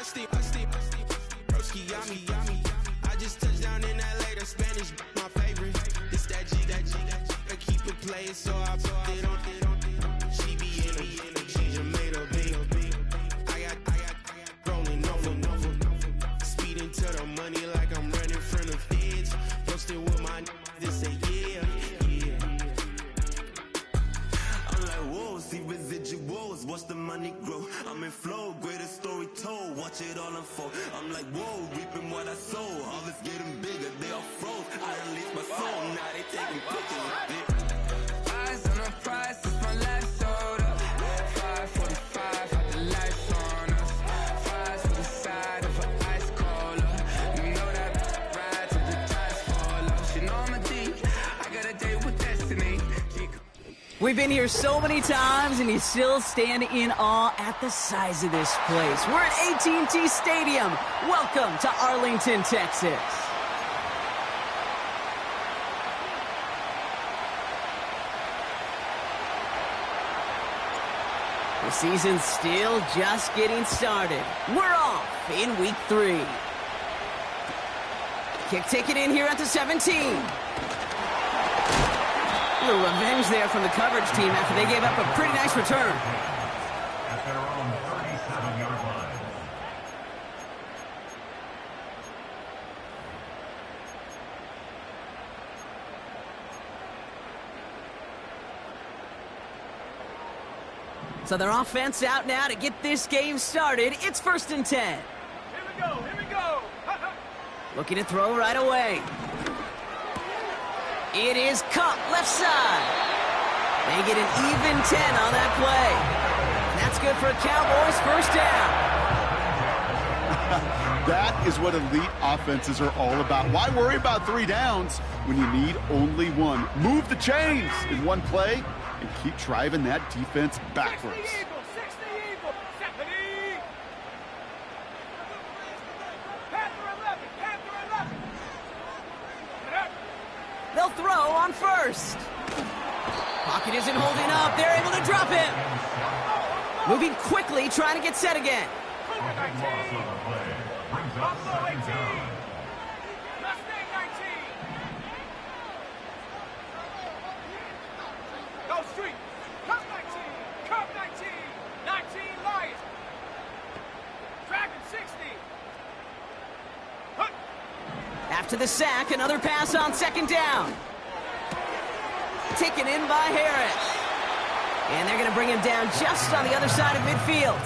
Broski got me. I just touched down in LA, the Spanish, my favorite. This that G. I keep it playing, so I put it on. She be in it, she just made a big. I got rolling over. Speeding to the money like I'm running from the feds. Posted with my they say yeah. I'm like, whoa, see residuals, watch the money grow. I'm in flow, greatest story told, watch it all unfold. I'm like, whoa, reaping what I sow. Harvest getting bigger, they all froze. I released my soul, now they taking pictures of it. Eyes on the prize, it's my life sold up. 5:45, had the lights on us. Fries to the side of an ice cola. You know that ride till the tires fall off. You know I'm a D, I got a date with destiny. We've been here so many times, and you still stand in awe at the size of this place. We're at AT&T Stadium. Welcome to Arlington, Texas. The season's still just getting started. We're off in week 3. Kick taken in here at the 17. A little revenge there from the coverage team after they gave up a pretty nice return. At their own 37-yard line. So their offense out now to get this game started. It's 1st and 10. Here we go. Looking to throw right away. It is Cup, left side. They get an even 10 on that play. And that's good for a Cowboys first down. That is what elite offenses are all about. Why worry about 3 downs when you need only 1? Move the chains in one play and keep driving that defense backwards. 60 Eagle. Stephanie. Panther 11. They'll throw on first. Pocket isn't holding up. They're able to drop him. Moving quickly, trying to get set again. Cougar 19. Buffalo 18. Mustang 19. Go Street. Cup 19. 19 Lions. Dragon 60. Hunt. After the sack, another pass on 2nd down. Taken in by Harris. And they're going to bring him down just on the other side of midfield.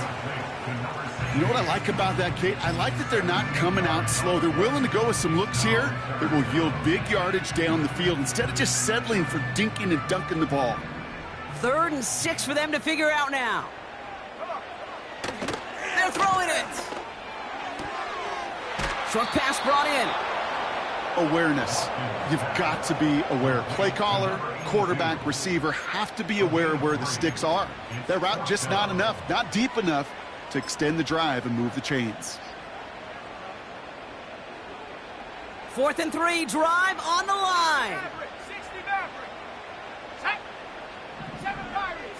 You know what I like about that, Kate? I like that they're not coming out slow. They're willing to go with some looks here that will yield big yardage down the field instead of just settling for dinking and dunking the ball. 3rd and 6 for them to figure out now. They're throwing it. Short pass brought in. Awareness. You've got to be aware. Play caller, quarterback, receiver have to be aware of where the sticks are. That route just not enough, not deep enough to extend the drive and move the chains. 4th and 3, drive on the line. 60 Maverick. 7 Pirates.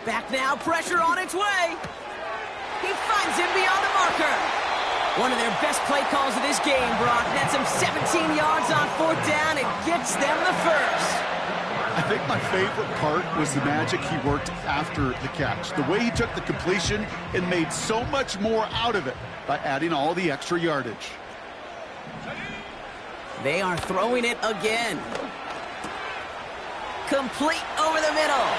Back now, pressure on its way. He finds him beyond the marker. One of their best play calls of this game, Brock. Nets him 17 yards on 4th down and gets them the first. I think my favorite part was the magic he worked after the catch. The way he took the completion and made so much more out of it by adding all the extra yardage. They are throwing it again. Complete over the middle.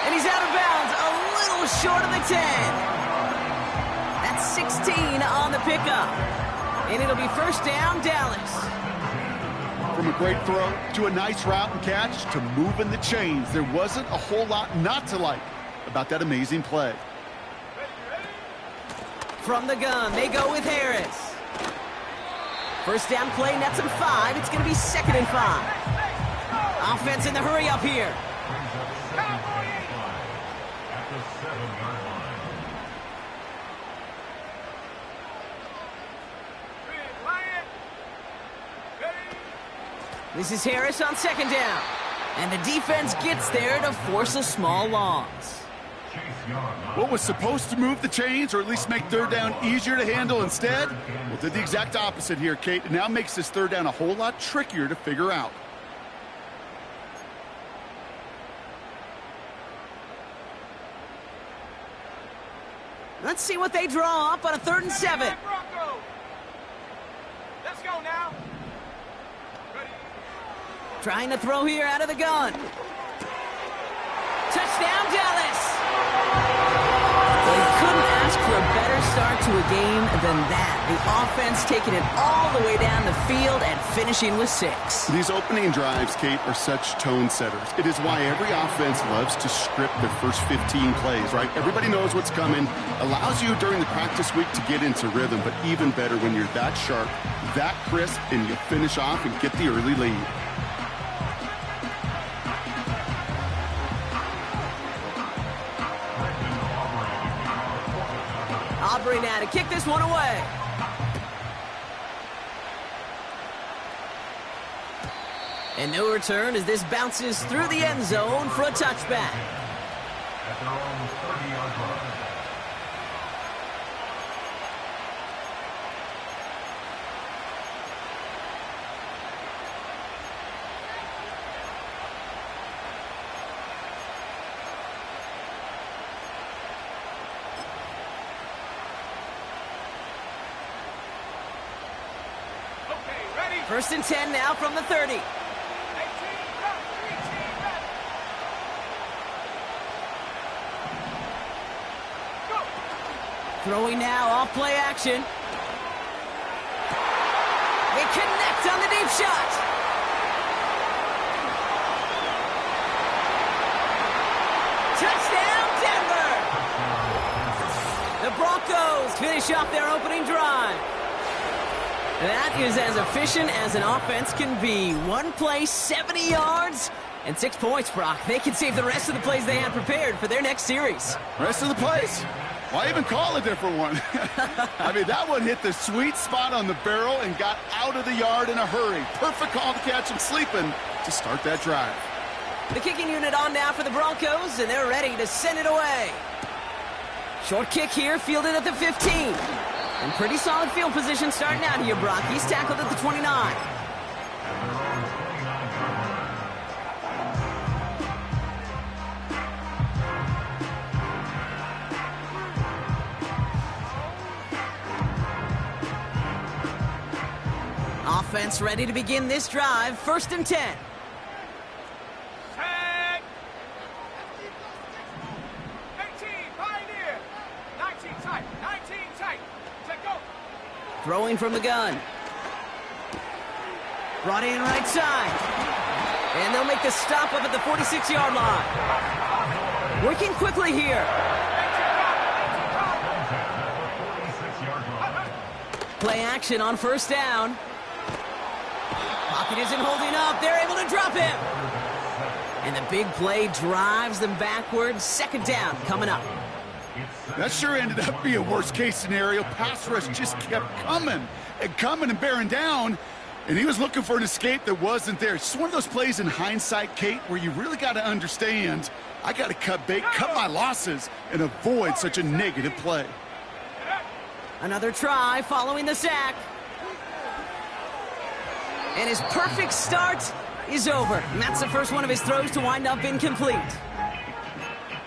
And he's out of bounds, a little short of the 10. That's 16 on the pickup. And it'll be 1st down, Dallas. From a great throw to a nice route and catch to moving the chains, there wasn't a whole lot not to like about that amazing play. From the gun, they go with Harris. 1st down play, nets him 5. It's going to be 2nd and 5. Offense in the hurry up here. At the 7-yard line. This is Harris on 2nd down. And the defense gets there to force a small loss. What was supposed to move the chains or at least make third down easier to handle instead? Well, did the exact opposite here, Kate. It now makes this third down a whole lot trickier to figure out. Let's see what they draw up on a 3rd and 7. Let's go now. Ready. Trying to throw here out of the gun. Touchdown, Dallas! They couldn't ask for a better start to a game than that. The offense taking it all the way down the field and finishing with 6. These opening drives, Kate, are such tone setters. It is why every offense loves to script their first 15 plays, right? Everybody knows what's coming. Allows you during the practice week to get into rhythm, but even better when you're that sharp, that crisp, and you finish off and get the early lead. Aubrey now to kick this one away. And no return as this bounces through the end zone for a touchback. At their own 30-yard line. Okay, ready. 1st and 10 now from the 30. 18, go. 3-team ready. Go. Throwing now off play action. They connect on the deep shot. Touchdown, Denver! The Broncos finish off their opening drive. That is as efficient as an offense can be. One play, 70 yards, and 6 points, Brock. They can save the rest of the plays they had prepared for their next series. Rest of the plays? Why even call a different one? I mean, that one hit the sweet spot on the barrel and got out of the yard in a hurry. Perfect call to catch him sleeping to start that drive. The kicking unit on now for the Broncos, and they're ready to send it away. Short kick here, fielded at the 15. And pretty solid field position starting out here, Brock. He's tackled at the 29. Offense ready to begin this drive. 1st and 10. Tag. 18, Pioneer. 19 tight. 19 tight. Set go. Throwing from the gun. Brought in right side. And they'll make the stop up at the 46-yard line. Working quickly here. Play action on 1st down. Pocket isn't holding up. They're able to drop him. And the big play drives them backwards. 2nd down coming up. That sure ended up being a worst-case scenario. Pass rush just kept coming and bearing down, and he was looking for an escape that wasn't there. It's just one of those plays in hindsight, Kate, where you really got to understand, I got to cut bait, cut my losses, and avoid such a negative play. Another try following the sack. And his perfect start is over. And that's the first one of his throws to wind up incomplete.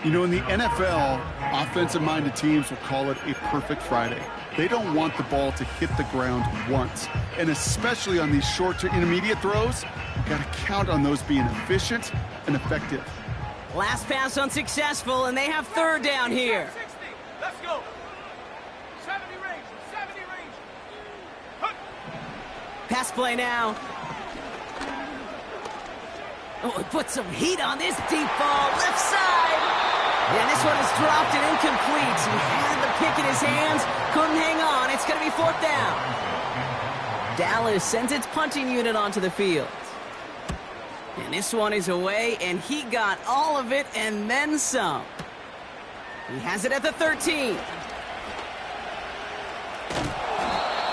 You know, in the NFL, offensive-minded teams will call it a perfect Friday. They don't want the ball to hit the ground once. And especially on these short to intermediate throws, you've got to count on those being efficient and effective. Last pass unsuccessful, and they have 3rd down here. 60. Let's go. 70 range. 70 range. Hook. Pass play now. Oh, it put some heat on this deep ball. Left side. Yeah, this one is dropped and incomplete. He had the pick in his hands. Couldn't hang on. It's going to be 4th down. Dallas sends its punting unit onto the field. And this one is away, and he got all of it and then some. He has it at the 13.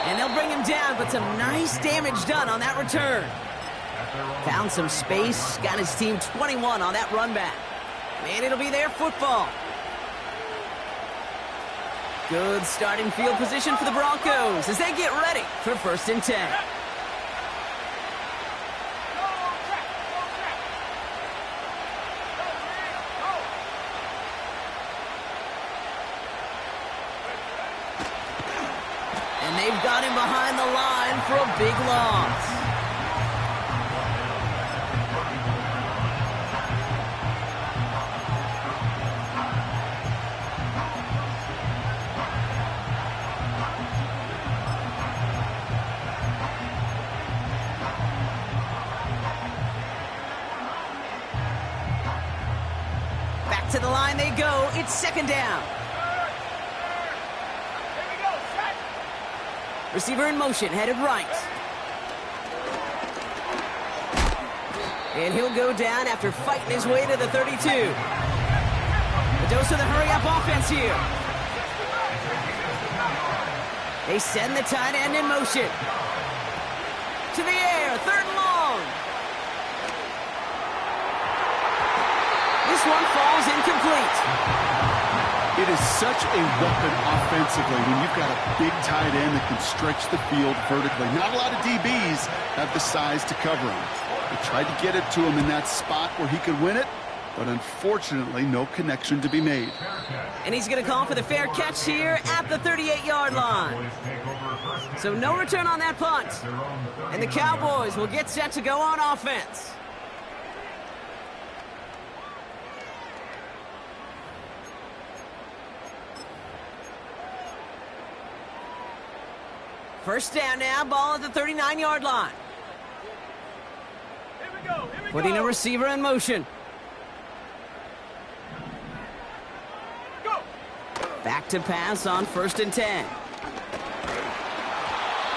And they'll bring him down, but some nice damage done on that return. Found some space, got his team 21 on that run back. And it'll be their football. Good starting field position for the Broncos as they get ready for 1st and 10. And they've got him behind the line for a big loss. To the line they go. It's 2nd down. Receiver in motion, headed right. And he'll go down after fighting his way to the 32. A dose of the hurry-up offense here. They send the tight end in motion. To the air, 3rd and long. This one falls incomplete. It is such a weapon offensively when you've got a big tight end that can stretch the field vertically. Not a lot of DBs have the size to cover him. They tried to get it to him in that spot where he could win it, but unfortunately, no connection to be made. And he's going to call for the fair catch here at the 38-yard line. So no return on that punt. And the Cowboys will get set to go on offense. First down now, ball at the 39-yard line. Here we go. Putting a receiver in motion. Go. Back to pass on 1st and 10.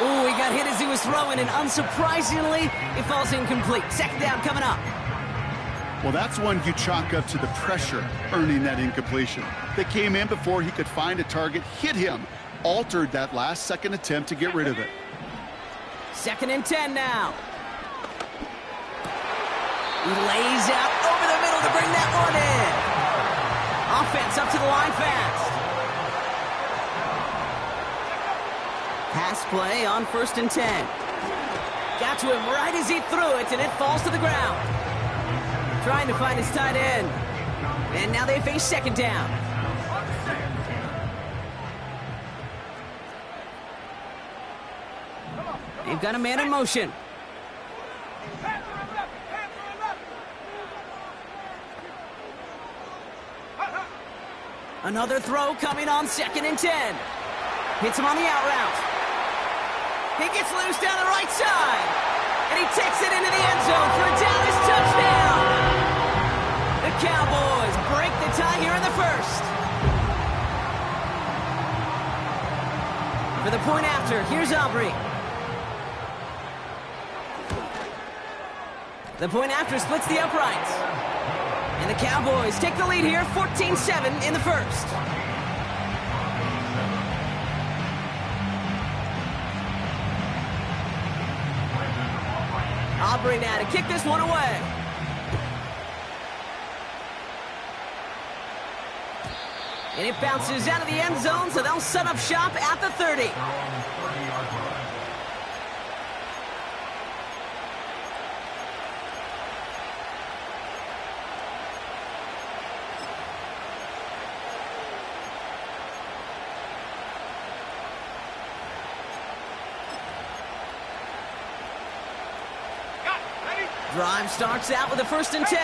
Ooh, he got hit as he was throwing, and unsurprisingly, it falls incomplete. 2nd down coming up. Well, that's one you chalk up to the pressure earning that incompletion. They came in before he could find a target, hit him, altered that last-second attempt to get rid of it. 2nd and 10 now. He lays out over the middle to bring that one in. Offense up to the line fast. Pass play on 1st and 10. Got to him right as he threw it, and it falls to the ground. Trying to find his tight end. And now they face 2nd down. They've got a man in motion. Another throw coming on 2nd and 10. Hits him on the out route. He gets loose down the right side. And he takes it into the end zone for a Dallas touchdown. The Cowboys break the tie here in the 1st. For the point after, here's Aubrey. The point after splits the uprights. And the Cowboys take the lead here, 14-7 in the 1st. Aubrey now to kick this one away. And it bounces out of the end zone, so they'll set up shop at the 30. Drive starts out with a 1st and 10.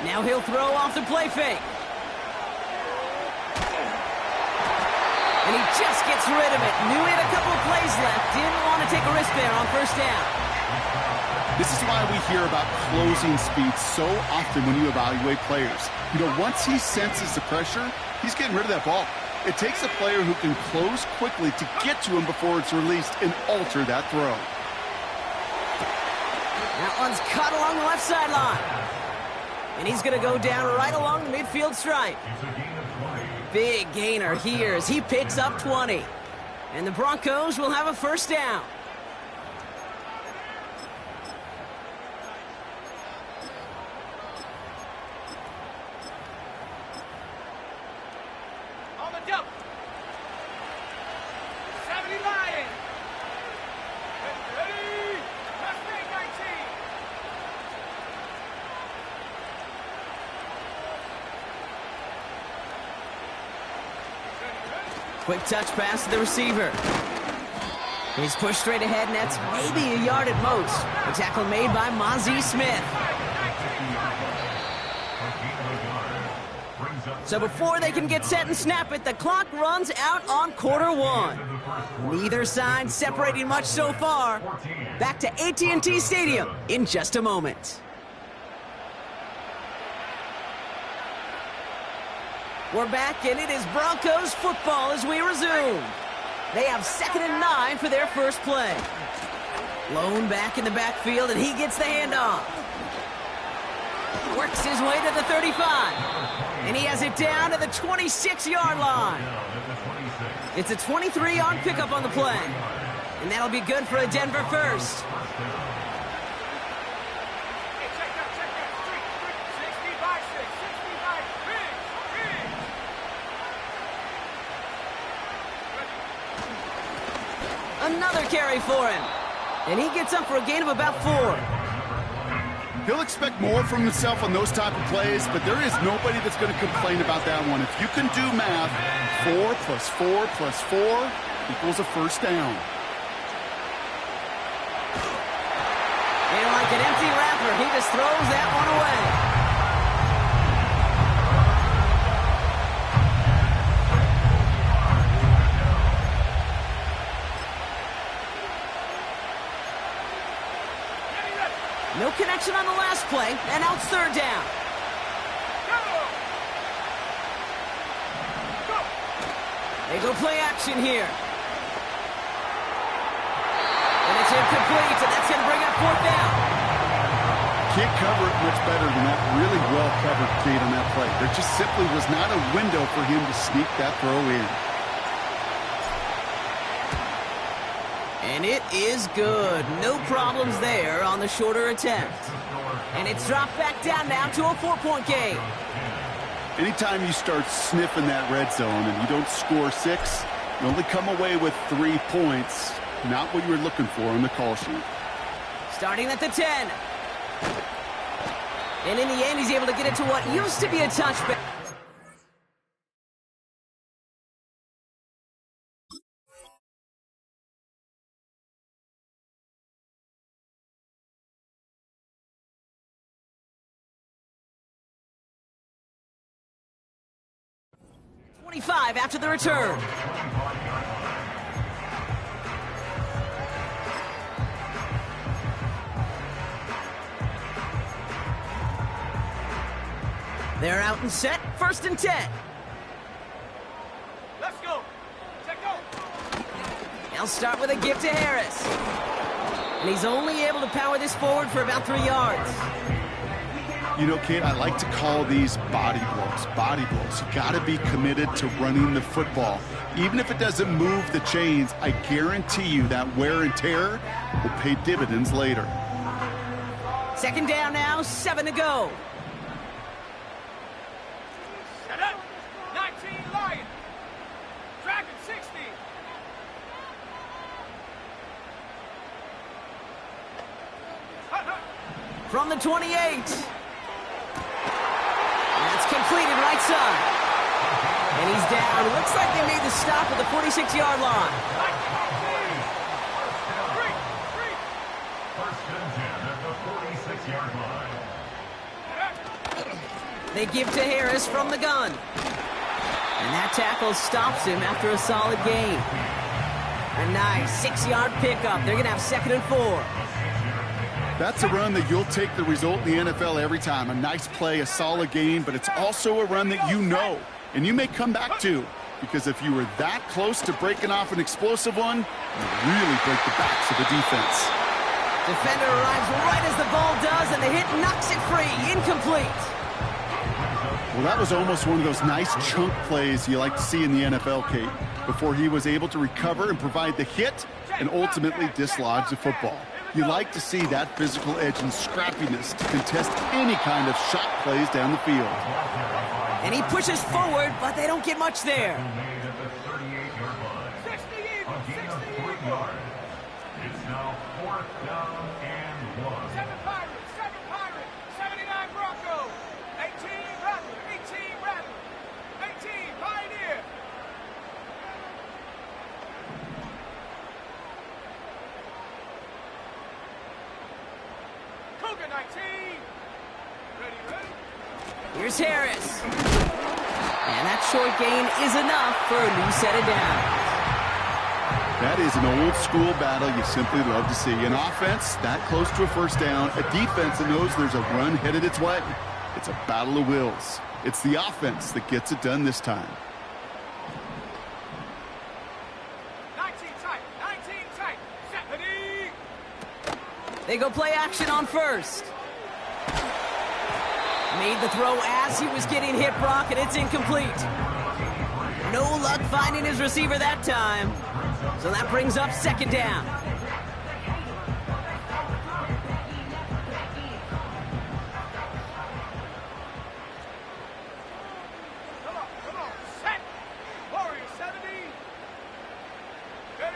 Now he'll throw off the play fake. And he just gets rid of it. Knew he had a couple of plays left. Didn't want to take a risk there on 1st down. This is why we hear about closing speed so often when you evaluate players. You know, once he senses the pressure, he's getting rid of that ball. It takes a player who can close quickly to get to him before it's released and alter that throw. That one's caught along the left sideline. And he's going to go down right along the midfield stripe. Big gainer here as he picks up 20. And the Broncos will have a 1st down. Quick touch pass to the receiver. He's pushed straight ahead, and that's maybe a yard at most. A tackle made by Mazi Smith. So before they can get set and snap it, the clock runs out on quarter one. Neither side separating much so far. Back to AT&T Stadium in just a moment. We're back, and it is Broncos football as we resume. They have 2nd and 9 for their first play. Lone back in the backfield, and he gets the handoff. Works his way to the 35. And he has it down to the 26-yard line. It's a 23-yard pickup on the play. And that'll be good for a Denver first. Another carry for him. And he gets up for a gain of about 4. He'll expect more from himself on those type of plays, but there is nobody that's going to complain about that one. If you can do math, 4 plus 4 plus 4 equals a first down. And like an empty wrapper, he just throws that one away. No connection on the last play, and now it's 3rd down. They go play action here. And it's incomplete, and that's going to bring up 4th down. Can't cover it much better than that really well-covered gate on that play. There just simply was not a window for him to sneak that throw in. And it is good. No problems there on the shorter attempt. And it's dropped back down now to a 4-point game. Anytime you start sniffing that red zone and you don't score 6, you only come away with 3 points. Not what you were looking for on the call sheet. Starting at the 10. And in the end, he's able to get it to what used to be a touchback. After the return. They're out and set. 1st and 10. Let's go. Check go. They'll start with a give to Harris. And he's only able to power this forward for about 3 yards. You know, Kate, I like to call these body blows. Body blows. You got to be committed to running the football. Even if it doesn't move the chains, I guarantee you that wear and tear will pay dividends later. 2nd down now, 7 to go. Set up. 19 Lion. Dragon 60. From the 28. Completed right side. And he's down. Looks like they made the stop at the 46-yard line. They give to Harris from the gun. And that tackle stops him after a solid gain. A nice 6-yard pickup. They're going to have 2nd and 4. That's a run that you'll take the result in the NFL every time. A nice play, a solid gain, but it's also a run that you know and you may come back to, because if you were that close to breaking off an explosive one, you really break the backs of the defense. Defender arrives right as the ball does, and the hit knocks it free. Incomplete. Well, that was almost one of those nice chunk plays you like to see in the NFL, Kate, before he was able to recover and provide the hit and ultimately dislodge the football. You like to see that physical edge and scrappiness to contest any kind of shot plays down the field. And he pushes forward, but they don't get much there. 60 Eagles. It's now 4th down and 1. 7 Pirates. 79 Broncos. 18 Rattler. 18 Pioneer. Look at 19. Ready. Here's Harris. And that short gain is enough for a new set of downs. That is an old school battle you simply love to see. An offense that close to a first down, a defense that knows there's a run headed its way. It's a battle of wills. It's the offense that gets it done this time. 19 tight. 19 tight. Set. Ready. They go play action on first. Made the throw as he was getting hit, Brock, and it's incomplete. No luck finding his receiver that time. So that brings up second down. Come on. Set. Warrior 70. Ready.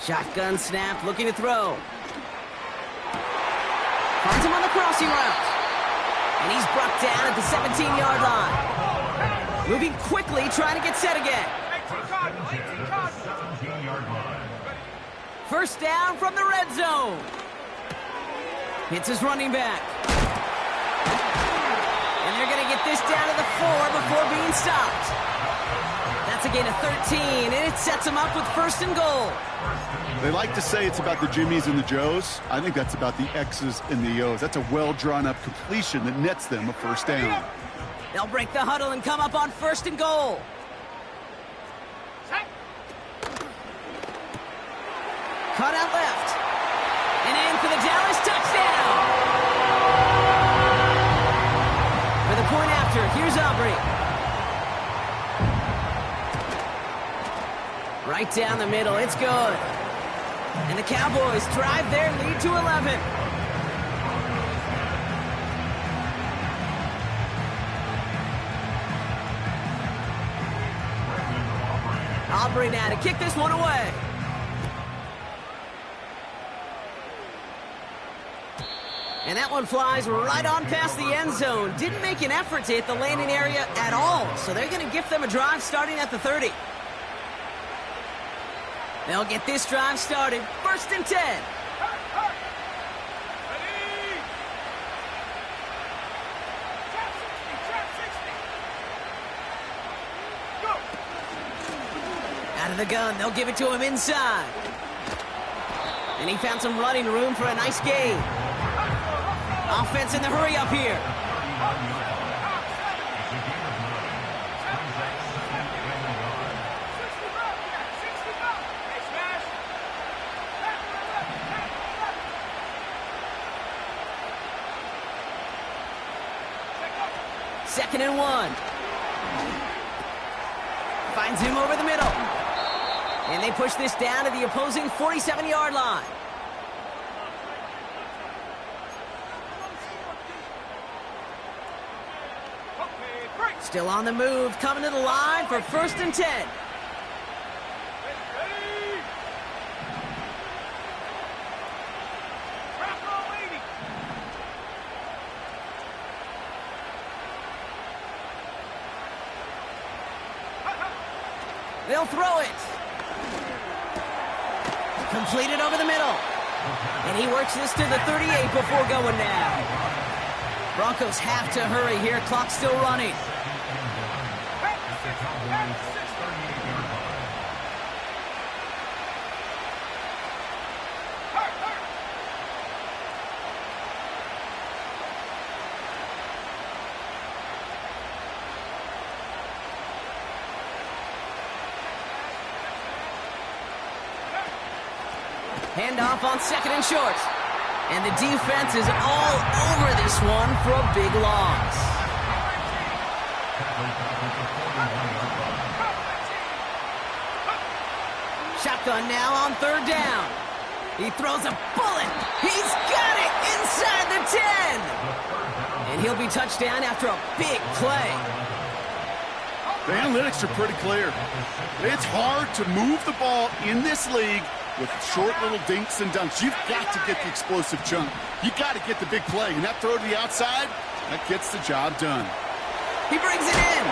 Shotgun snap, looking to throw. Finds him on the crossing route. And he's brought down at the 17-yard line. Moving quickly, trying to get set again. 18 Cardinal. 18 Cardinal. 17-yard line. First down from the red zone. Hits his running back. And they're going to get this down to the 4 before being stopped. That's a gain of 13, and it sets them up with first and goal. They like to say it's about the Jimmies and the Joes. I think that's about the X's and the O's. That's a well-drawn-up completion that nets them a first down. They'll break the huddle and come up on first and goal. Set. Cut out left. And in for the Dallas touchdown. For the point after, here's Aubrey. Right down the middle, it's good. And the Cowboys drive their lead to 11. Aubrey now to kick this one away. And that one flies right on past the end zone. Didn't make an effort to hit the landing area at all. So they're going to gift them a drive starting at the 30. They'll get this drive started. First and 10. Ready. Trap 60. Go. Out of the gun, they'll give it to him inside. And he found some running room for a nice gain. Offense in the hurry up here. Second and 1. Finds him over the middle. And they push this down to the opposing 47-yard line. Still on the move, coming to the line for first and 10. Ready. Trap roll 80. They'll throw it. Completed over the middle. And he works this to the 38 before going down. Broncos have to hurry here. Clock's still running. Handoff on second and short. And the defense is all over this one for a big loss. Shotgun now on third down. He throws a bullet. He's got it inside the 10. And he'll be touchdown after a big play. The analytics are pretty clear. It's hard to move the ball in this league with short little dinks and dunks. You've got to get the explosive chunk. You've got to get the big play. And that throw to the outside, that gets the job done. He brings it in.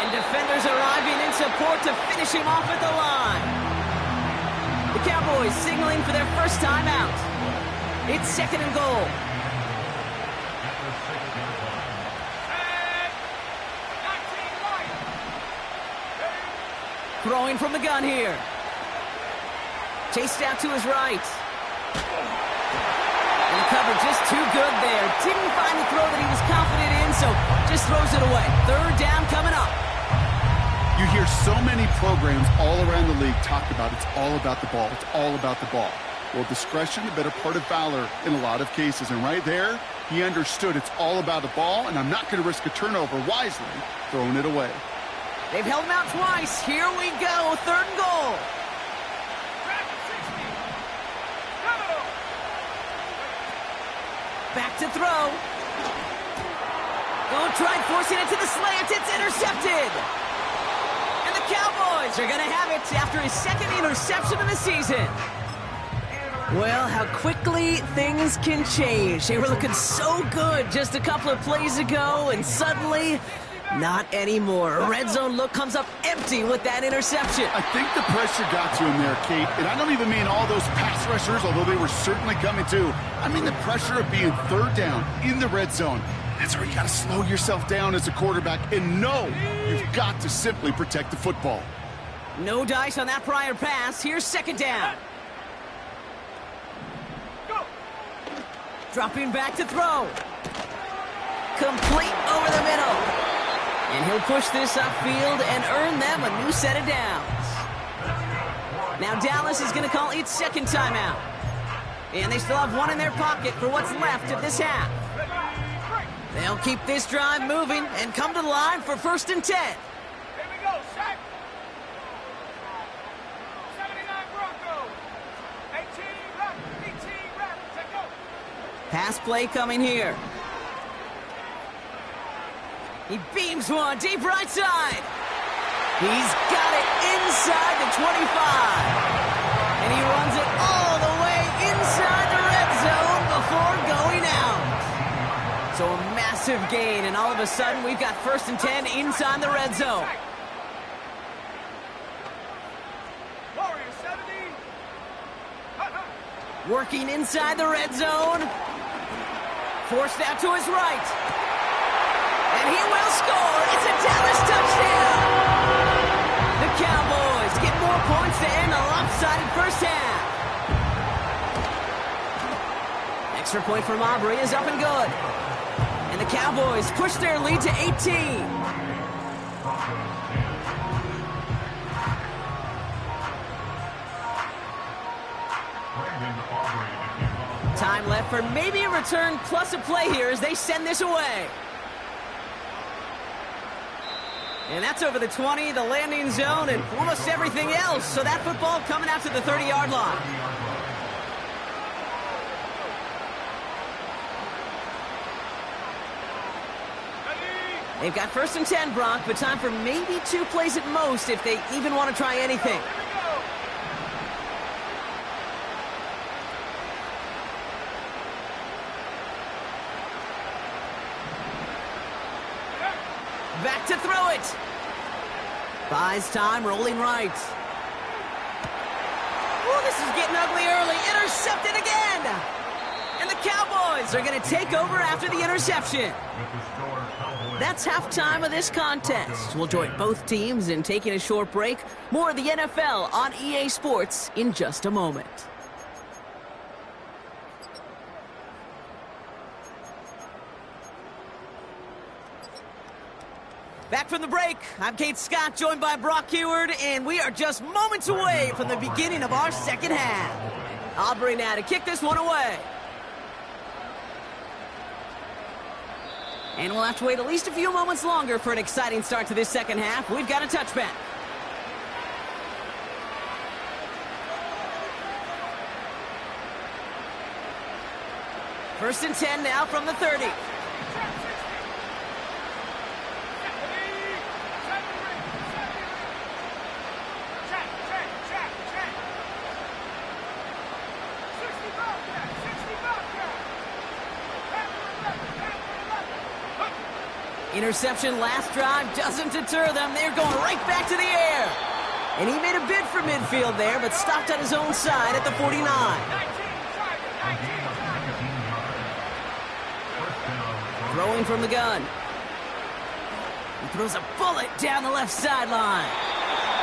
And defenders arriving in support to finish him off at the line. The Cowboys signaling for their first time out. It's 2nd and goal. Throwing from the gun here. Chased out to his right. And the cover just too good there. Didn't find the throw that he was confident in, so just throws it away. 3rd down coming up. You hear so many programs all around the league talk about it's all about the ball. It's all about the ball. Well, discretion, the better part of valor in a lot of cases. And right there, he understood it's all about the ball, and I'm not going to risk a turnover wisely, throwing it away. They've held him out twice. Here we go. 3rd and goal. Back to throw. Going to try forcing it to the slant. It's intercepted. And the Cowboys are going to have it after his 2nd interception of the season. Well, how quickly things can change. They were looking so good just a couple of plays ago, and suddenly, not anymore. A red zone look comes up empty with that interception. I think the pressure got to him there, Kate. And I don't even mean all those pass rushers, although they were certainly coming too. I mean the pressure of being 3rd down in the red zone. That's where you got to slow yourself down as a quarterback and know you've got to simply protect the football. No dice on that prior pass. Here's 2nd down. Dropping back to throw. Complete over the middle. And he'll push this upfield and earn them a new set of downs. Now Dallas is going to call its 2nd timeout. And they still have one in their pocket for what's left of this half. They'll keep this drive moving and come to the line for 1st and 10. Here we go, set. 79 Broncos. 18 Raptors. Take go. Pass play coming here. He beams one deep right side. He's got it inside the 25. And he runs it all the way inside the red zone before going out. So a massive gain, and all of a sudden we've got 1st and 10 inside the red zone. Warriors 70. Working inside the red zone. Forced out to his right. And he will score. It's a Dallas touchdown. The Cowboys get more points to end a lopsided first half. Extra point from Aubrey is up and good. And the Cowboys push their lead to 18. Time left for maybe a return plus a play here as they send this away. And that's over the 20, the landing zone, and almost everything else. So that football coming out to the 30-yard line. They've got 1st and 10, Brock, but time for maybe 2 plays at most if they even want to try anything. Back to throw it. Buys time, rolling right. Oh, this is getting ugly early. Intercepted again. And the Cowboys are going to take over after the interception. That's halftime of this contest. We'll join both teams in taking a short break. More of the NFL on EA Sports in just a moment. Back from the break, I'm Kate Scott, joined by Brock Huard, and we are just moments away from the beginning of our second half. Aubrey now to kick this one away. And we'll have to wait at least a few moments longer for an exciting start to this second half. We've got a touchback. First and 10 now from the 30. Interception last drive doesn't deter them. They're going right back to the air. And he made a bid for midfield there, but stopped on his own side at the 49. 19 target, 19 target. Throwing from the gun. He throws a bullet down the left sideline.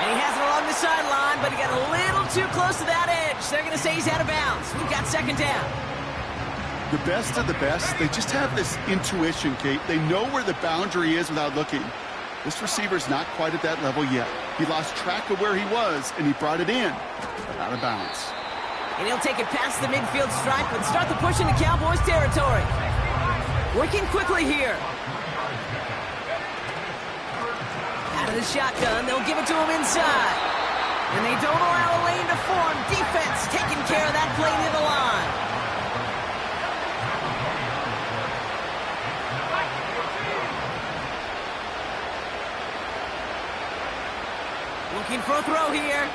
And he has it along the sideline, but he got a little too close to that edge. They're going to say he's out of bounds. We've got second down. The best of the best, they just have this intuition, Kate. They know where the boundary is without looking. This receiver's not quite at that level yet. He lost track of where he was, and he brought it in, but out of bounds. And he'll take it past the midfield stripe and start the push into Cowboys territory. Working quickly here. Out of the shotgun, they'll give it to him inside. And they don't allow a lane to form. Defense taking care of that play near the line. Looking for a throw here.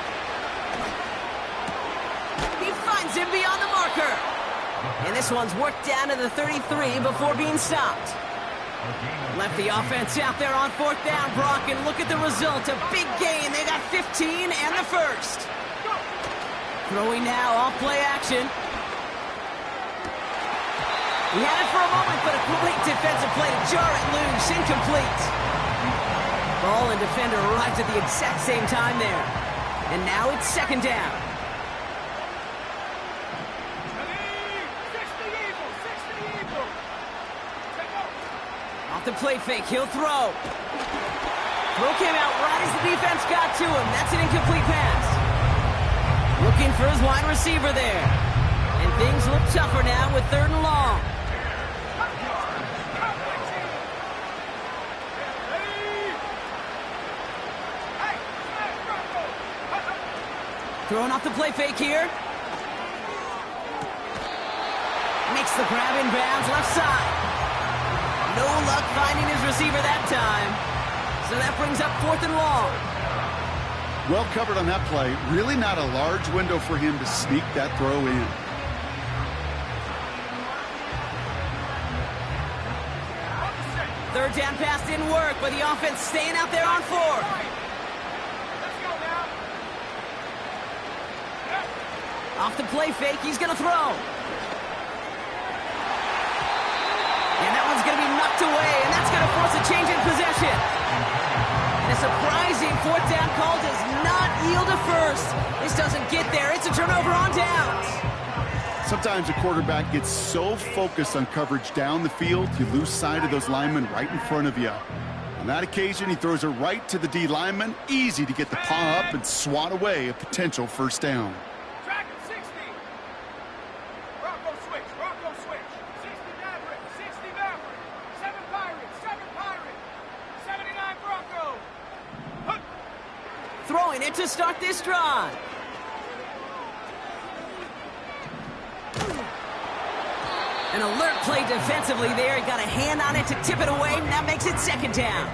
He finds him beyond the marker. And this one's worked down to the 33 before being stopped. Left the offense out there on fourth down, Brock, and look at the result. A big gain. They got 15 and the first. Throwing now, off play action. He had it for a moment, but a great defensive play to jar it loose. Incomplete. Ball and defender arrived at the exact same time there. And now it's second down. 60 Eagles. Take over. Off the play fake, he'll throw. Throw came out right as the defense got to him. That's an incomplete pass. Looking for his wide receiver there. And things look tougher now with third and long. Throwing off the play fake here. Makes the grab in bounds, left side. No luck finding his receiver that time. So that brings up fourth and long. Well covered on that play. Really not a large window for him to sneak that throw in. Third down pass didn't work, but the offense staying out there on fourth. Let's go now. Off the play fake, he's going to throw. And that one's going to be knocked away, and that's going to force a change in possession. And a surprising fourth down call does not yield a first. This doesn't get there. It's a turnover on downs. Sometimes a quarterback gets so focused on coverage down the field, you lose sight of those linemen right in front of you. On that occasion, he throws it right to the D lineman. Easy to get the paw up and swat away a potential first down. Track at 60. Bronco switch. 60 Maverick. 60 Maverick. 7 Pirates. 79 Bronco. Hup. Throwing it to start this drive. An alert play defensively there. He got a hand on it to tip it away, and that makes it second down.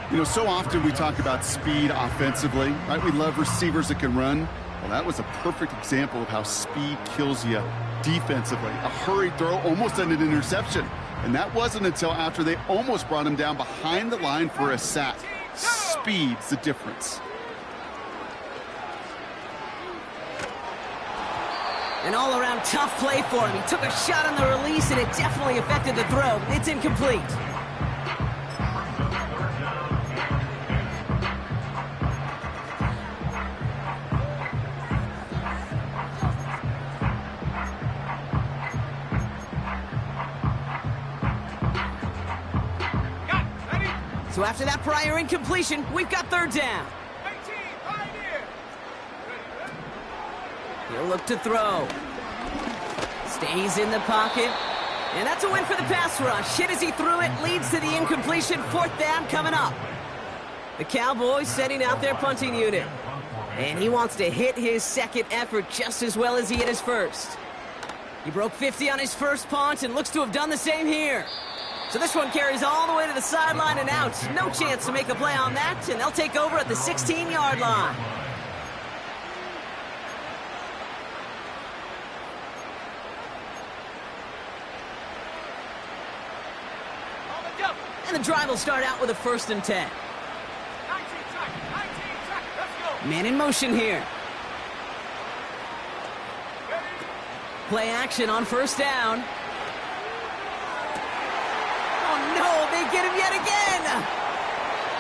You know, so often we talk about speed offensively, right? We love receivers that can run. Well, that was a perfect example of how speed kills you defensively. A hurried throw almost ended an interception. And that wasn't until after they almost brought him down behind the line for a sack. Speed's the difference. An all-around tough play for him. He took a shot on the release, and it definitely affected the throw. It's incomplete. So after that prior incompletion, we've got third down. 18, Pioneer. He'll look to throw. Stays in the pocket. And that's a win for the pass rush. Hit as he threw it, leads to the incompletion. Fourth down coming up. The Cowboys setting out their punting unit. And he wants to hit his second effort just as well as he hit his first. He broke 50 on his first punt and looks to have done the same here. So this one carries all the way to the sideline and out. No chance to make a play on that, and they'll take over at the 16-yard line. And the drive will start out with a 1st and 10. 19 track. Let's go. Man in motion here. Play action on first down. Oh no, they get him yet again!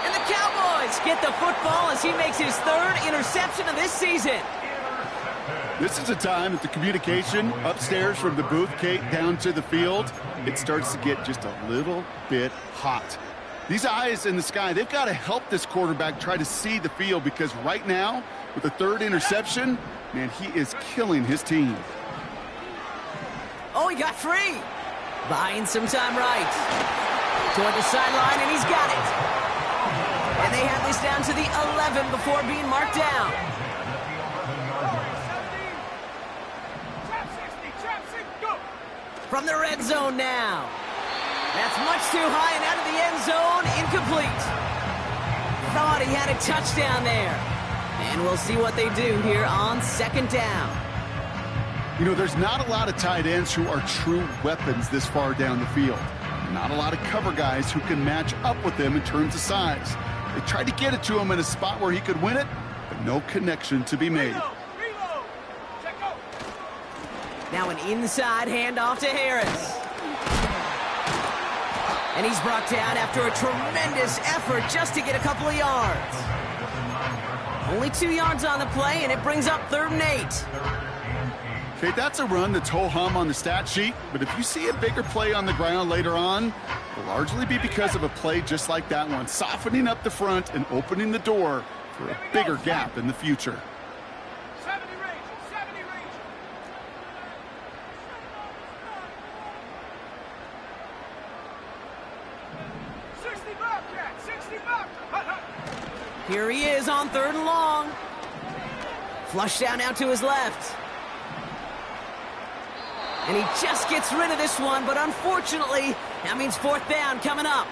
And the Cowboys get the football as he makes his third interception of this season. This is a time that the communication upstairs from the booth, Kate, down to the field, it starts to get just a little bit hot. These eyes in the sky, they've got to help this quarterback try to see the field, because right now, with the third interception, man, he is killing his team. Oh, he got free. Buying some time right. Toward the sideline, and he's got it. And they have this down to the 11 before being marked down. From the red zone now. That's much too high and out of the end zone. Incomplete. Thought he had a touchdown there. And we'll see what they do here on second down. You know, there's not a lot of tight ends who are true weapons this far down the field. Not a lot of cover guys who can match up with them in terms of size. They tried to get it to him in a spot where he could win it, but no connection to be made. Now an inside handoff to Harris. And he's brought down after a tremendous effort just to get a couple of yards. Only 2 yards on the play, and it brings up 3rd and 8. Okay, that's a run that's ho-hum on the stat sheet, but if you see a bigger play on the ground later on, it'll largely be because of a play just like that one, softening up the front and opening the door for a bigger gap in the future. 70 range, 70 range. Here he is on 3rd and long. Flush down now to his left. And he just gets rid of this one, but unfortunately, that means 4th down coming up.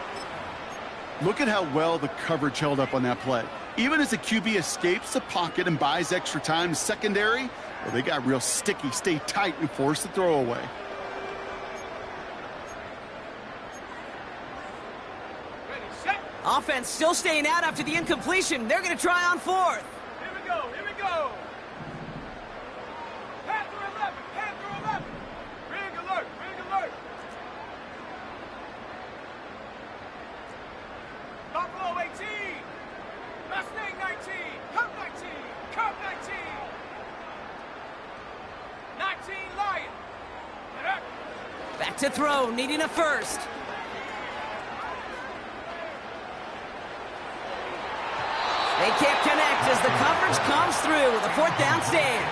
Look at how well the coverage held up on that play. Even as the QB escapes the pocket and buys extra time secondary, well, they got real sticky, stay tight, and force the throw away. Ready, set. Offense still staying out after the incompletion. They're going to try on 4th. Here we go, here we go. Panther 11, Panther 11. Rig alert, rig alert. Buffalo 18. Mustang 19. Cub 19. Cub 19. 19 Lion. Get up. Back to throw, needing a first. They can't connect as the coverage comes through with a 4th down stand.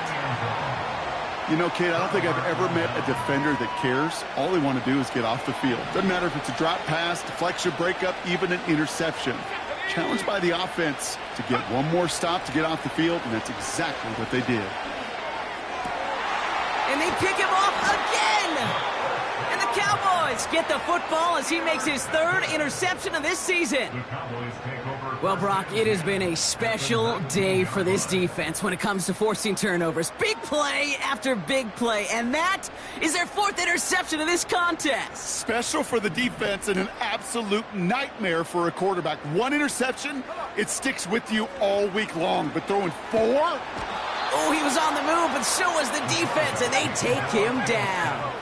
You know, Kate, I don't think I've ever met a defender that cares. All they want to do is get off the field. Doesn't matter if it's a drop pass, deflection, breakup, even an interception. Challenged by the offense to get one more stop to get off the field, and that's exactly what they did. And they pick him off again! And the Cowboys get the football as he makes his 3rd interception of this season. Well, Brock, it has been a special day for this defense when it comes to forcing turnovers. Big play after big play, and that is their 4th interception of this contest. Special for the defense and an absolute nightmare for a quarterback. 1 interception, it sticks with you all week long, but throwing 4? Oh, he was on the move, but so was the defense, and they take him down.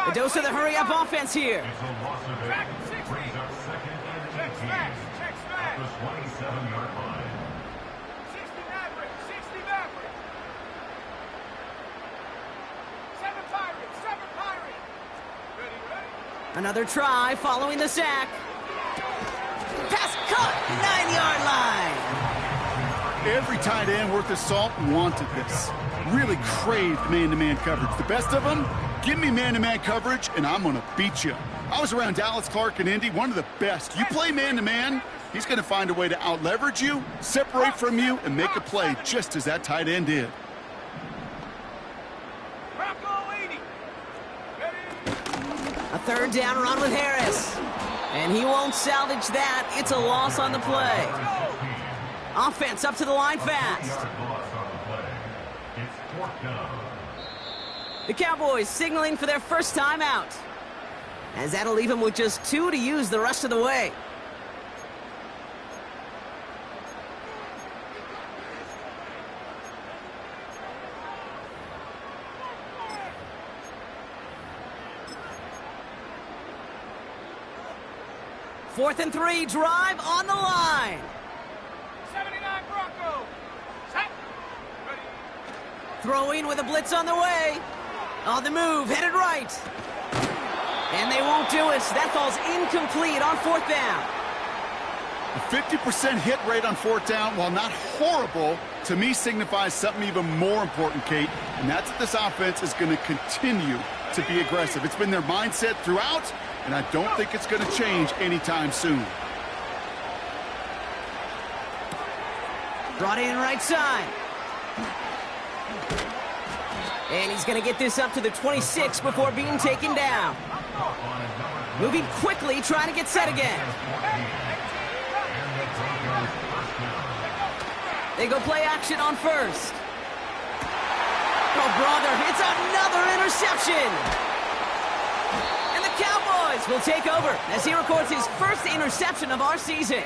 A dose of the hurry-up offense here. Track 60. Check smash, check smash. 27-yard line. 60 Maverick, 60 Maverick. 7 Pirates, 7 Pirates. Ready, ready. Another try following the sack. Pass caught, 9-yard line. Every tight end worth his salt wanted this. Really craved man-to-man coverage. The best of them, give me man-to-man coverage, and I'm going to beat you. I was around Dallas Clark and Indy, one of the best. You play man-to-man, he's going to find a way to out-leverage you, separate from you, and make a play just as that tight end did. Bronco 80. Ready. A 3rd down run with Harris. And he won't salvage that. It's a loss on the play. Offense up to the line fast. The Cowboys signaling for their first time out, as that'll leave them with just 2 to use the rest of the way. 4th and 3, drive on the line. 79 Bronco. Set. Ready. Throwing with a blitz on the way. On the move, headed right. And they won't do it. That falls incomplete on 4th down. A 50% hit rate on 4th down, while not horrible, to me signifies something even more important, Kate, and that's that this offense is going to continue to be aggressive. It's been their mindset throughout, and I don't think it's going to change anytime soon. Brought in right side. And he's going to get this up to the 26 before being taken down. Moving quickly, trying to get set again. They go play action on 1st. Oh, brother, it's another interception. And the Cowboys will take over as he records his first interception of our season.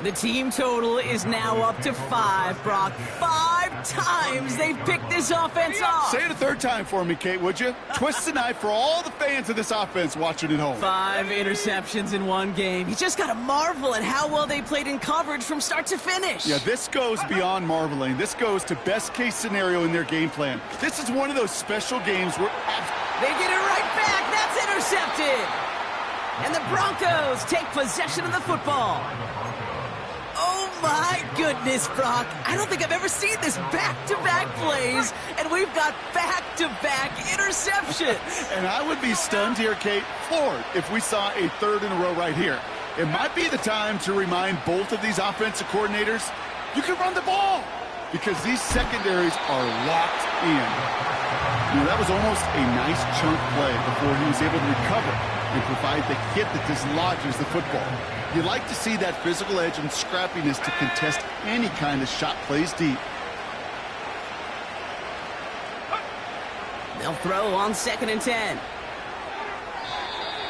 The team total is now up to 5, Brock. 5 times they've picked this offense off. Say it a third time for me, Kate, would you? Twist the knife for all the fans of this offense watching at home. 5 interceptions in one game. You just got to marvel at how well they played in coverage from start to finish. Yeah, this goes beyond marveling. This goes to best-case scenario in their game plan. This is one of those special games where... They get it right back. That's intercepted. And the Broncos take possession of the football. Oh, my goodness, Brock. I don't think I've ever seen this back-to-back plays, and we've got back-to-back interceptions. And I would be stunned here, Kate, floored, if we saw a 3rd in a row right here. It might be the time to remind both of these offensive coordinators, you can run the ball, because these secondaries are locked in. You know, that was almost a nice chunk play before he was able to recover and provide the hit that dislodges the football. You like to see that physical edge and scrappiness to contest any kind of shot plays deep. They'll throw on 2nd and 10.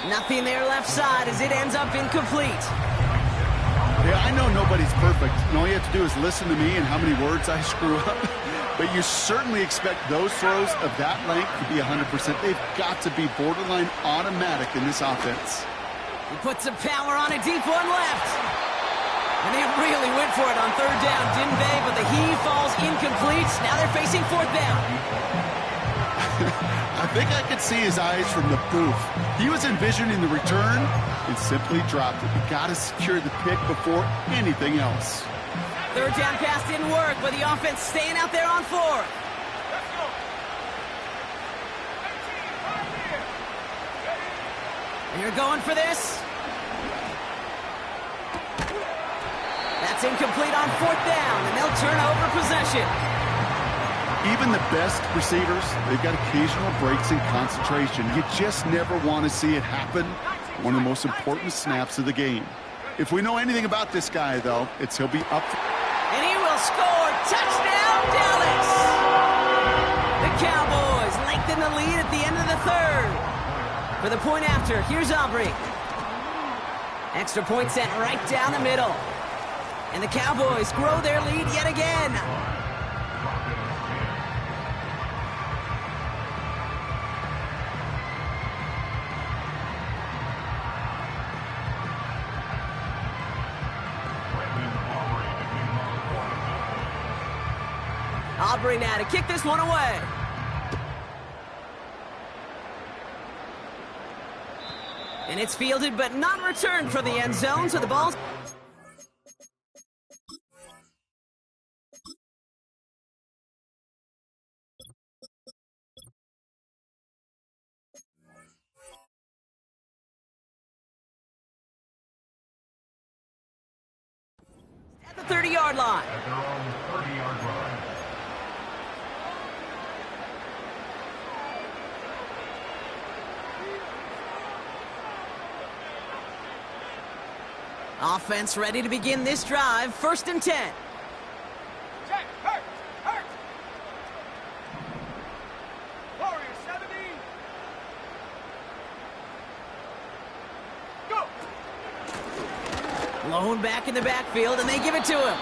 Nothing there left side as it ends up incomplete. Yeah, I know nobody's perfect, and all you have to do is listen to me and how many words I screw up. But you certainly expect those throws of that length to be 100%. They've got to be borderline automatic in this offense. He puts some power on a deep one left. And they really went for it on 3rd down, didn't they? But the heave falls incomplete. Now they're facing 4th down. I think I could see his eyes from the booth. He was envisioning the return and simply dropped it. You got to secure the pick before anything else. 3rd down pass didn't work, but the offense staying out there on 4th. And you're going for this. That's incomplete on 4th down, and they'll turn over possession. Even the best receivers, they've got occasional breaks in concentration. You just never want to see it happen. One of the most important snaps of the game. If we know anything about this guy, though, it's he'll be up. And he will score. Touchdown, Dallas! The Cowboys lengthen the lead at the end of the 3rd. For the point after, here's Aubrey. Extra point sent right down the middle. And the Cowboys grow their lead yet again. Aubrey now to kick this one away. And it's fielded but not returned for the end zone, so the ball's... at the 30-yard line. At their own 30-yard line. Offense ready to begin this drive. 1st and 10. Check. Hurt. Warrior 70. Go. Lone back in the backfield, and they give it to him.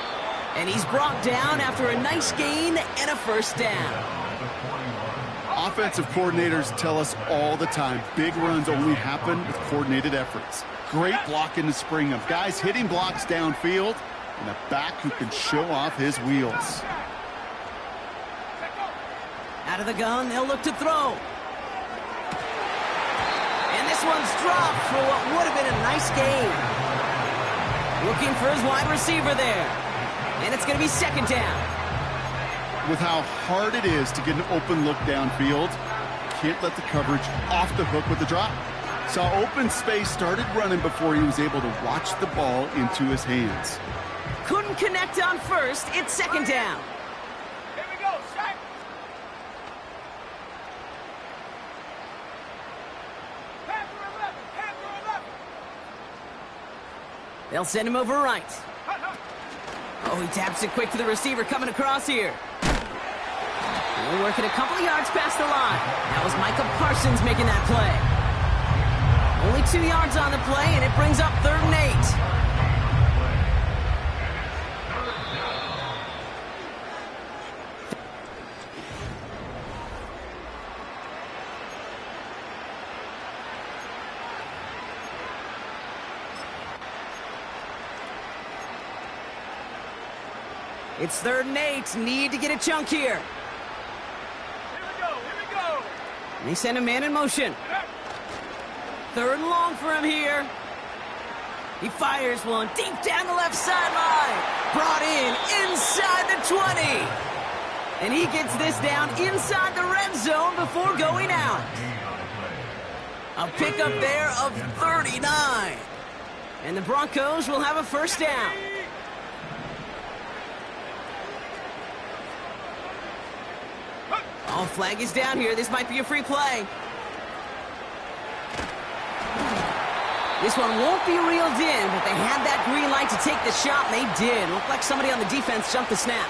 And he's brought down after a nice gain and a 1st down. Offensive coordinators tell us all the time, big runs only happen with coordinated efforts. great block in the spring of guys hitting blocks downfield and a back who can show off his wheels. Out of the gun, they'll look to throw. And this one's dropped for what would have been a nice gain. Looking for his wide receiver there. And it's going to be second down. With how hard it is to get an open look downfield, can't let the coverage off the hook with the drop. Saw open space, started running before he was able to watch the ball into his hands. Couldn't connect on first. It's second down. Here we go, sack. Panther 11, Panther 11. They'll send him over right. Oh, he taps it quick to the receiver coming across here. They're working a couple of yards past the line. That was Micah Parsons making that play. Only 2 yards on the play, and it brings up 3rd and 8. It's 3rd and 8. Need to get a chunk here. Here we go, here we go. And they send a man in motion. 3rd and long for him here. He fires one deep down the left sideline. Brought in inside the 20. And he gets this down inside the red zone before going out. A pickup there of 39. And the Broncos will have a first down. Oh, flag is down here. This might be a free play. This one won't be reeled in, but they had that green light to take the shot, and they did. Looked like somebody on the defense jumped the snap.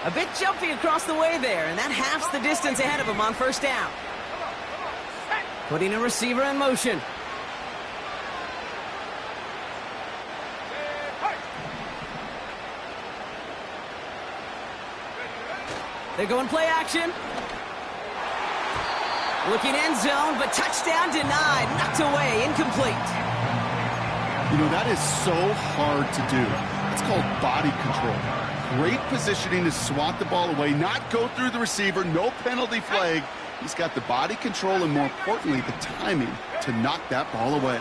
A bit jumpy across the way there, and that halves the distance ahead of him on first down. Putting a receiver in motion. They're going play action. Looking end zone, but touchdown denied. Knocked away, incomplete. You know, that is so hard to do. It's called body control. Great positioning to swat the ball away, not go through the receiver, no penalty flag. He's got the body control and, more importantly, the timing to knock that ball away.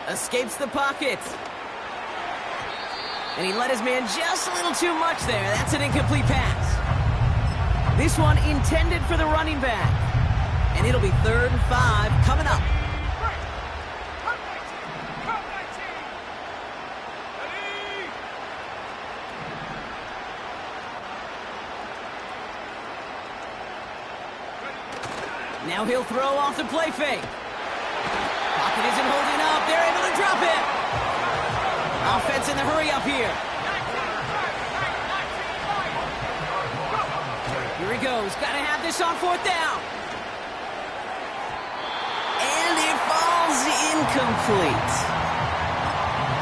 Escapes the pocket. And he let his man just a little too much there. That's an incomplete pass. This one intended for the running back. And it'll be 3rd and 5 coming up. Now he'll throw off the play fake. Pocket isn't holding up. They're able to drop it. Offense in the hurry up here. Here he goes. Got to have this on 4th down. And it falls incomplete.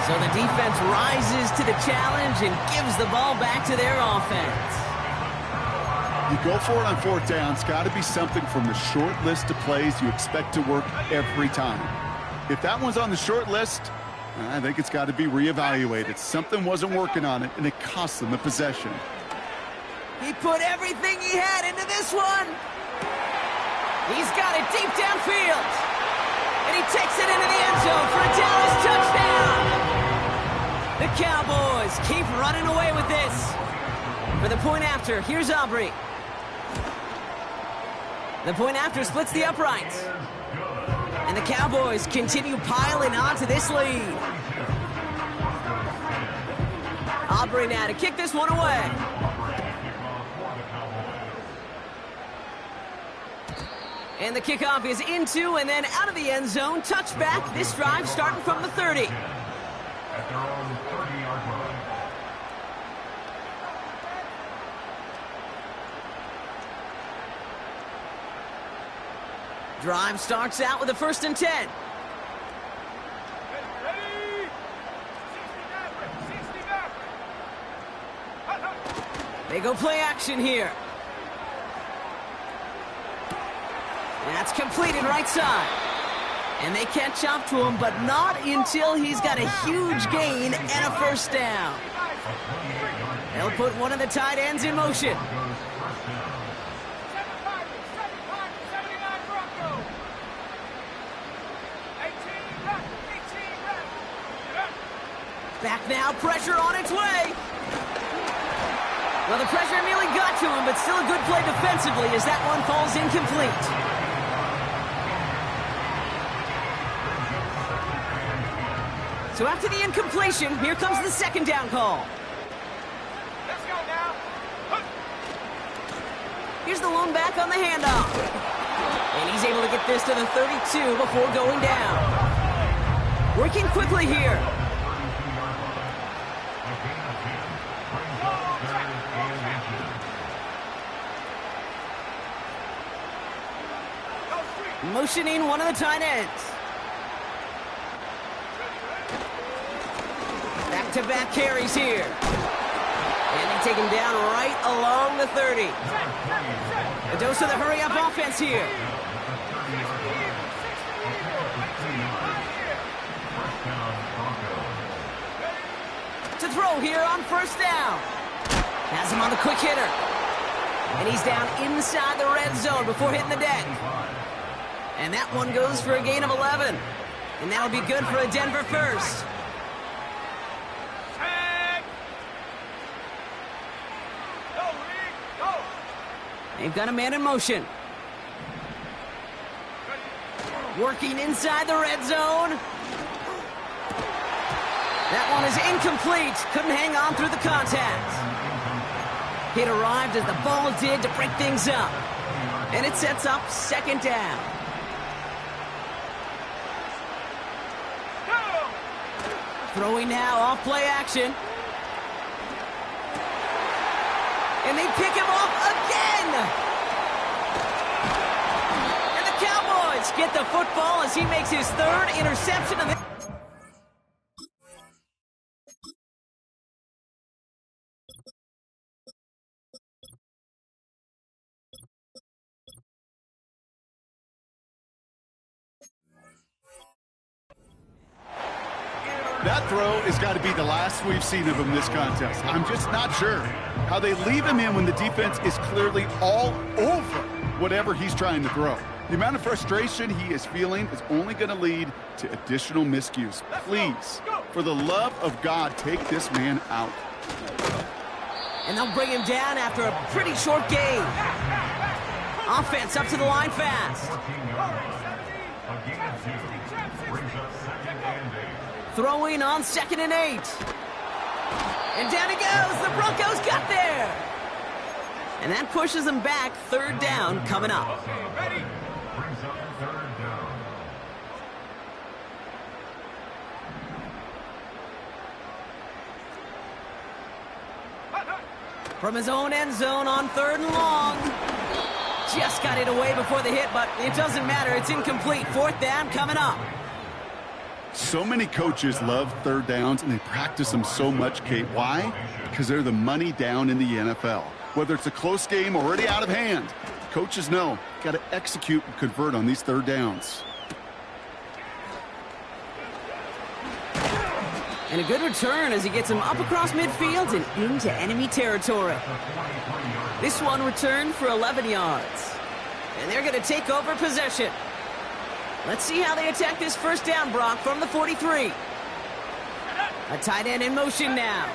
So the defense rises to the challenge and gives the ball back to their offense. You go for it on 4th down. It's got to be something from the short list of plays you expect to work every time. If that one's on the short list, I think it's got to be reevaluated. Something wasn't working on it, and it cost them the possession. He put everything he had into this one. He's got it deep downfield. And he takes it into the end zone for a Dallas touchdown. The Cowboys keep running away with this. For the point after, here's Aubrey. The point after splits the uprights. And the Cowboys continue piling onto this lead. Aubrey now to kick this one away. And the kickoff is into and then out of the end zone. Touchback. This drive starting from the 30. At their own 30-yard line. Drive starts out with a 1st and 10. Ready? 60 They go play action here. That's completed right side. And they catch up to him, but not until he's got a huge gain and a first down. They'll put one of the tight ends in motion. 75, 79 Broncos. 18 left, 18 left. Back now, pressure on its way. Well, the pressure nearly got to him, but still a good play defensively as that one falls incomplete. So after the incompletion, here comes the second down call. Let's go now. Here's the lone back on the handoff. And he's able to get this to the 32 before going down. Working quickly here. Motioning one of the tight ends. Back-to-back carries here. And they take him down right along the 30. A dose of the hurry-up offense here. To throw here on first down. Has him on the quick hitter. And he's down inside the red zone before hitting the deck. And that one goes for a gain of 11. And that'll be good for a Denver first. They've got a man in motion. Working inside the red zone. That one is incomplete. Couldn't hang on through the contact. It arrived as the ball did to break things up. And it sets up second down. Throwing now off play action. And they pick him off again. And the Cowboys get the football as he makes his third interception of the... That throw has got to be the last we've seen of him this contest. I'm just not sure how they leave him in when the defense is clearly all over whatever he's trying to throw. The amount of frustration he is feeling is only going to lead to additional miscues. Please, for the love of God, take this man out. And they'll bring him down after a pretty short game. Offense up to the line fast. Throwing on 2nd and 8. And down he goes. The Broncos got there. And that pushes them back. 3rd down coming up. Ready? From his own end zone on 3rd and long. Just got it away before the hit, but it doesn't matter. It's incomplete. 4th down coming up. So many coaches love 3rd downs, and they practice them so much, Kate. Why? Because they're the money down in the NFL. Whether it's a close game already out of hand, coaches know, got to execute and convert on these 3rd downs. And a good return as he gets him up across midfield and into enemy territory. This one returned for 11 yards. And they're going to take over possession. Let's see how they attack this 1st down, Brock, from the 43. A tight end in motion now.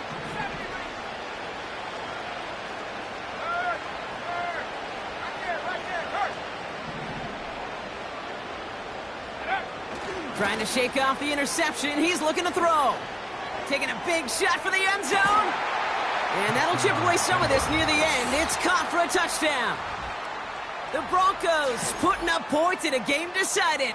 Trying to shake off the interception. He's looking to throw. Taking a big shot for the end zone. And that'll chip away some of this near the end. It's caught for a touchdown. The Broncos putting up points in a game decided.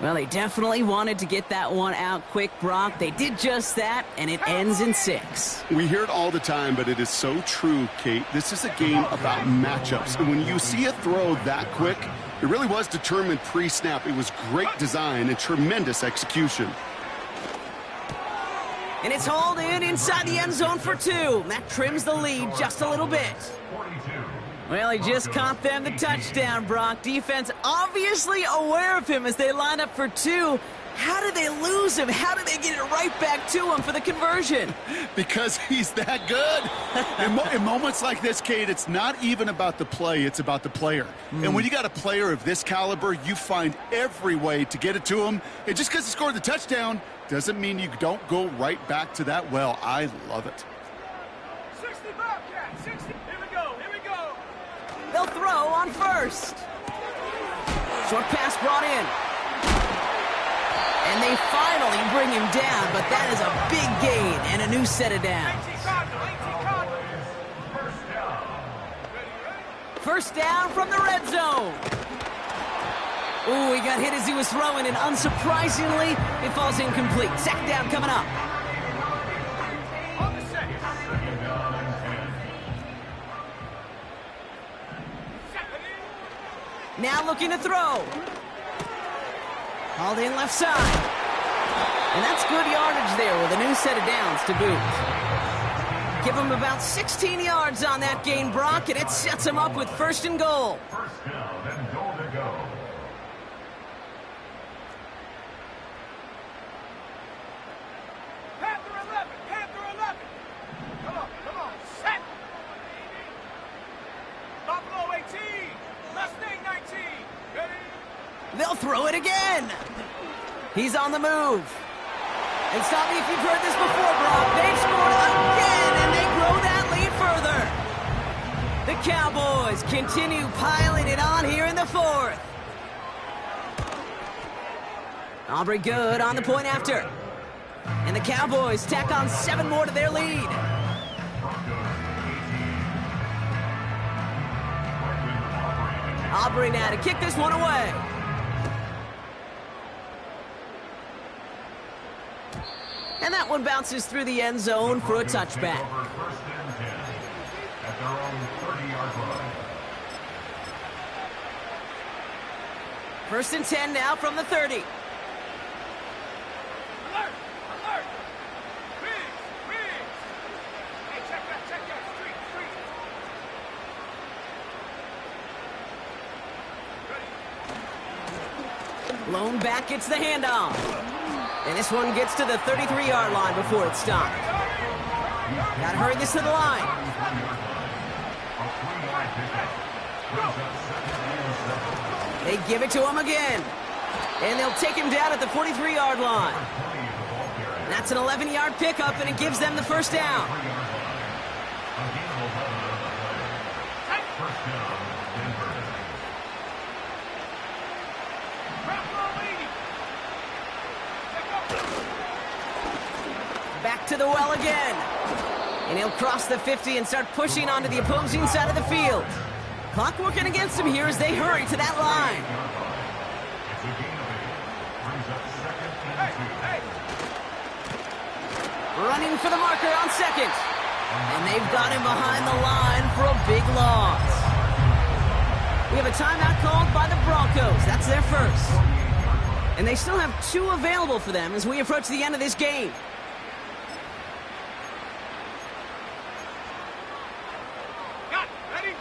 Well, they definitely wanted to get that one out quick, Brock. They did just that, and it ends in 6. We hear it all the time, but it is so true, Kate. This is a game about matchups. And when you see a throw that quick, it really was determined pre-snap. It was great design and tremendous execution. And it's hauled in inside the end zone for 2. That trims the lead just a little bit. Well, he just caught them the touchdown, Brock. Defense obviously aware of him as they line up for two. How did they lose him? How did they get it right back to him for the conversion? Because he's that good. In moments like this, Kate, it's not even about the play, it's about the player. And when you got a player of this caliber, you find every way to get it to him. And just because he scored the touchdown doesn't mean you don't go right back to that well. I love it. 60 Bobcat, 60. Here we go, here we go. They'll throw on first. Short pass brought in. And they finally bring him down, but that is a big gain and a new set of downs. 18 Cardinal. First down from the red zone. Ooh, he got hit as he was throwing, and unsurprisingly, it falls incomplete. Second down coming up. On the set. Now looking to throw. Hauled in left side. And that's good yardage there with a new set of downs to boot. Give him about 16 yards on that gain, Brock, and it sets him up with first and goal. First down and goal to go. Panther 11, Panther 11. Come on, set. Buffalo 18, Mustang 19. Ready? They'll throw it again. He's on the move. And stop me if you've heard this before, Brock. They've scored again, and they grow that lead further. The Cowboys continue piling it on here in the fourth. Aubrey good on the point after. And the Cowboys tack on 7 more to their lead. Aubrey now to kick this one away. And that one bounces through the end zone for a touchback. First and 10 at their own 30-yard line. First and 10 now from the 30. Alert! Alert! Freeze! Hey, check that, street. Ready? Lone back gets the handoff. And this one gets to the 33-yard line before it's stopped. Gotta hurry this to the line. They give it to him again. And they'll take him down at the 43-yard line. That's an 11-yard pickup, and it gives them the first down. Back to the well again. And he'll cross the 50 and start pushing onto the opposing side of the field. Clock working against him here as they hurry to that line. Running for the marker on second. And they've got him behind the line for a big loss. We have a timeout called by the Broncos. That's their first. And they still have 2 available for them as we approach the end of this game.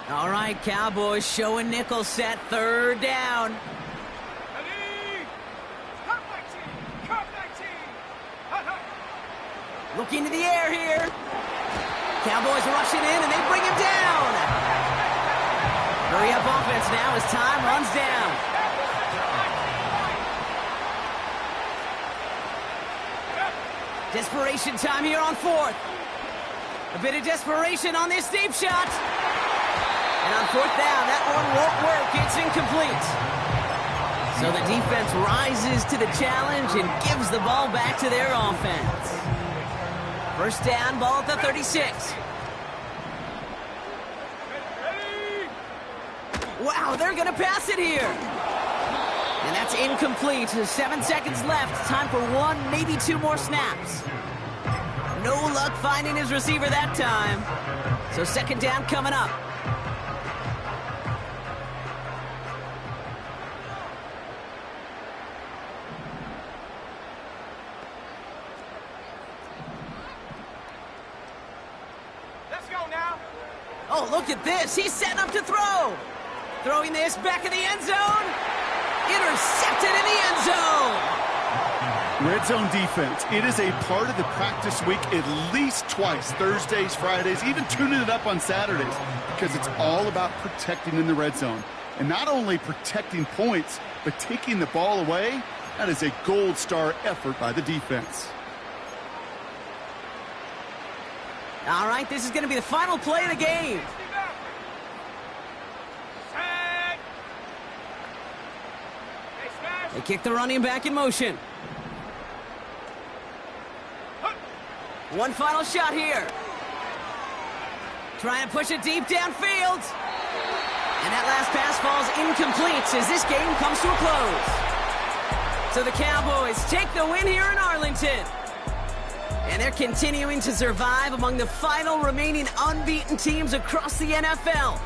All right, Cowboys showing nickel set, third down. Ready? Curve 19! Curve 19! Hut. Looking to the air here. Cowboys rushing in, and they bring him down. Hurry up offense now as time runs down. Desperation time here on fourth. A bit of desperation on this deep shot. And on fourth down, that one won't work. It's incomplete. So the defense rises to the challenge and gives the ball back to their offense. First down, ball at the 36. Wow, they're going to pass it here. And that's incomplete. 7 seconds left. Time for 1, maybe 2 more snaps. No luck finding his receiver that time. So second down coming up. Let's go now. Oh, look at this. He's setting up to throw. Throwing this back in the end zone. Intercepted in the end zone. Red zone defense, it is a part of the practice week at least twice, Thursdays, Fridays, even tuning it up on Saturdays, because it's all about protecting in the red zone. And not only protecting points, but taking the ball away. That is a gold star effort by the defense. All right, this is going to be the final play of the game. They kick the running back in motion. One final shot here. Trying to push it deep downfield. And that last pass falls incomplete as this game comes to a close. So the Cowboys take the win here in Arlington. And they're continuing to survive among the final remaining unbeaten teams across the NFL.